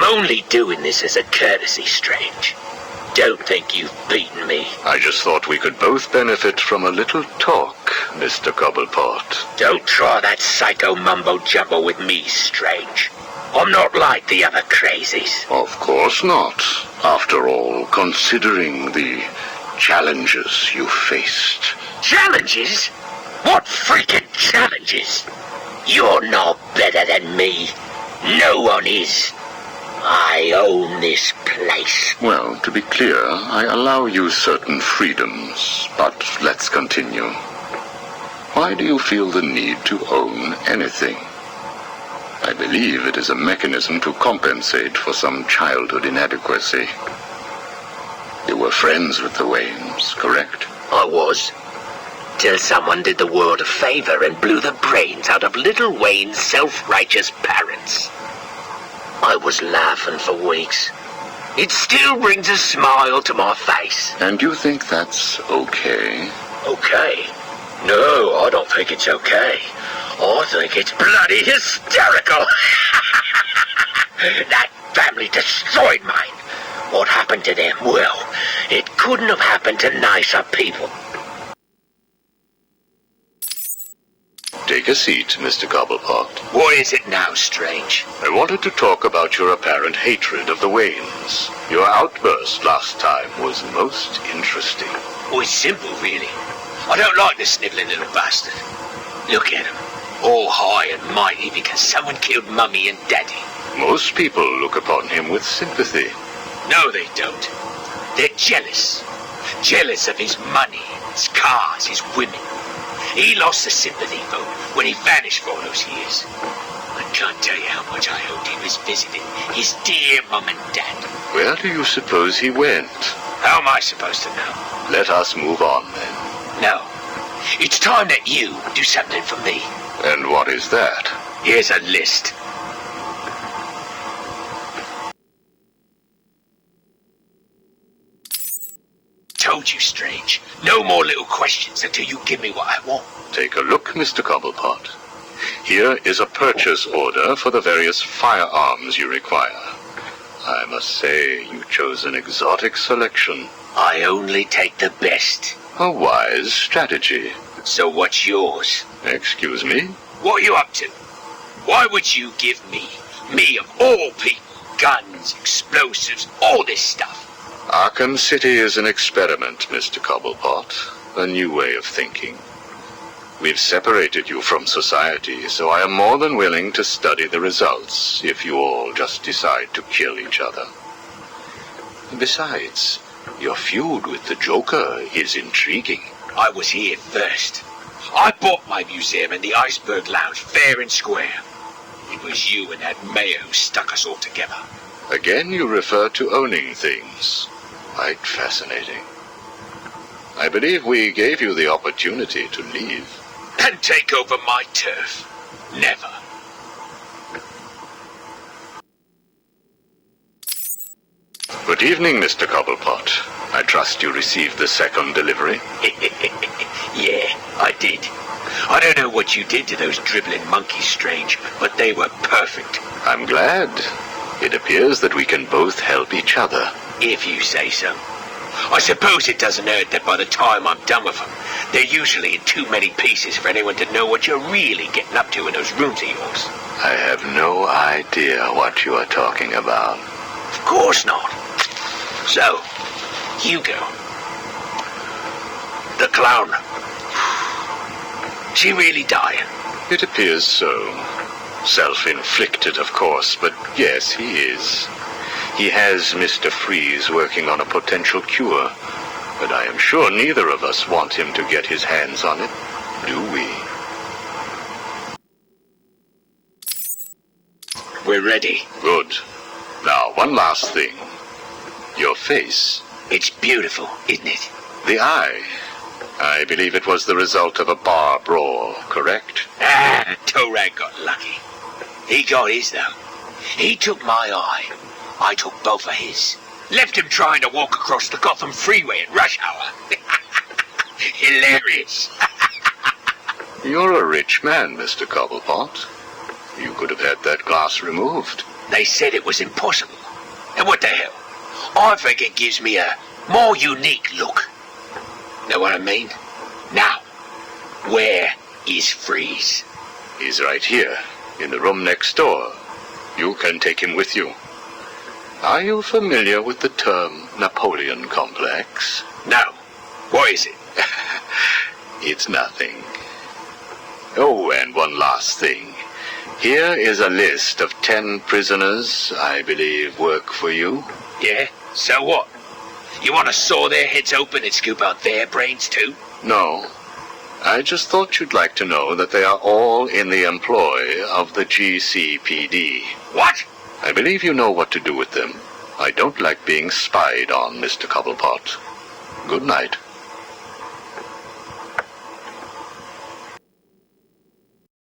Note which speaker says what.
Speaker 1: I'm only doing this as a courtesy, Strange. Don't think you've beaten me.
Speaker 2: I just thought we could both benefit from a little talk, Mr. Cobblepot.
Speaker 1: Don't try that psycho mumbo-jumbo with me, Strange. I'm not like the other crazies.
Speaker 2: Of course not. After all, considering the challenges you faced.
Speaker 1: Challenges? What freaking challenges? You're no better than me. No one is. I own this place.
Speaker 2: Well, to be clear, I allow you certain freedoms, but let's continue. Why do you feel the need to own anything? I believe it is a mechanism to compensate for some childhood inadequacy. You were friends with the Waynes, correct?
Speaker 1: I was. Till someone did the world a favor and blew the brains out of little Wayne's self-righteous parents. I was laughing for weeks. It still brings a smile to my face.
Speaker 2: And you think that's okay?
Speaker 1: Okay? No, I don't think it's okay. I think it's bloody hysterical. That family destroyed mine. What happened to them? Well, it couldn't have happened to nicer people.
Speaker 2: Take a seat, Mr. Cobblepot.
Speaker 1: What is it now, Strange?
Speaker 2: I wanted to talk about your apparent hatred of the Waynes. Your outburst last time was most interesting.
Speaker 1: Oh, it's simple, really. I don't like the snivelling little bastard. Look at him. All high and mighty because someone killed Mummy and Daddy.
Speaker 2: Most people look upon him with sympathy.
Speaker 1: No, they don't. They're jealous. Jealous of his money, his cars, his women. He lost the sympathy vote when he vanished for all those years. I can't tell you how much I hoped he was visiting his dear Mum and Dad.
Speaker 2: Where do you suppose he went?
Speaker 1: How am I supposed to know?
Speaker 2: Let us move on, then.
Speaker 1: No. It's time that you do something for me.
Speaker 2: And what is that?
Speaker 1: Here's a list. Told you, Strange. No more little questions until you give me what I want.
Speaker 2: Take a look, Mr. Cobblepot. Here is a purchase order for the various firearms you require. I must say, you chose an exotic selection.
Speaker 1: I only take the best.
Speaker 2: A wise strategy.
Speaker 1: So what's yours?
Speaker 2: Excuse me?
Speaker 1: What are you up to? Why would you give me of all people, guns, explosives, all this stuff?
Speaker 2: Arkham City is an experiment, Mr. Cobblepot. A new way of thinking. We've separated you from society, so I am more than willing to study the results if you all just decide to kill each other. Besides, your feud with the Joker is intriguing.
Speaker 1: I was here first. I bought my museum in the Iceberg Lounge fair and square. It was you and that mayor who stuck us all together.
Speaker 2: Again, you refer to owning things. Quite fascinating. I believe we gave you the opportunity to leave.
Speaker 1: And take over my turf. Never.
Speaker 2: Good evening, Mr. Cobblepot. I trust you received the second delivery.
Speaker 1: Yeah, I did. I don't know what you did to those dribbling monkeys, Strange, but they were perfect.
Speaker 2: I'm glad. It appears that we can both help each other.
Speaker 1: If you say so. I suppose it doesn't hurt that by the time I'm done with them, they're usually in too many pieces for anyone to know what you're really getting up to in those rooms of yours.
Speaker 2: I have no idea what you are talking about.
Speaker 1: Of course not. So, Hugo. The clown. She really dying?
Speaker 2: It appears so. Self-inflicted, of course, but yes, he is. He has Mr. Freeze working on a potential cure, but I am sure neither of us want him to get his hands on it, do we?
Speaker 1: We're ready.
Speaker 2: Good. Now, one last thing. Your face.
Speaker 1: It's beautiful, isn't it?
Speaker 2: The eye. I believe it was the result of a bar brawl, correct?
Speaker 1: Torag got lucky. He got his, though. He took my eye. I took both of his. Left him trying to walk across the Gotham freeway at rush hour. Hilarious.
Speaker 2: You're a rich man, Mr. Cobblepot. You could have had that glass removed.
Speaker 1: They said it was impossible. And what the hell? I think it gives me a more unique look. Know what I mean? Now, where is Freeze?
Speaker 2: He's right here, in the room next door. You can take him with you. Are you familiar with the term Napoleon complex?
Speaker 1: No. What is it?
Speaker 2: It's nothing. Oh, and one last thing. Here is a list of 10 prisoners I believe work for you.
Speaker 1: Yeah? So what? You want to saw their heads open and scoop out their brains too?
Speaker 2: No. I just thought you'd like to know that they are all in the employ of the GCPD.
Speaker 1: What?
Speaker 2: I believe you know what to do with them. I don't like being spied on, Mr. Cobblepot. Good night.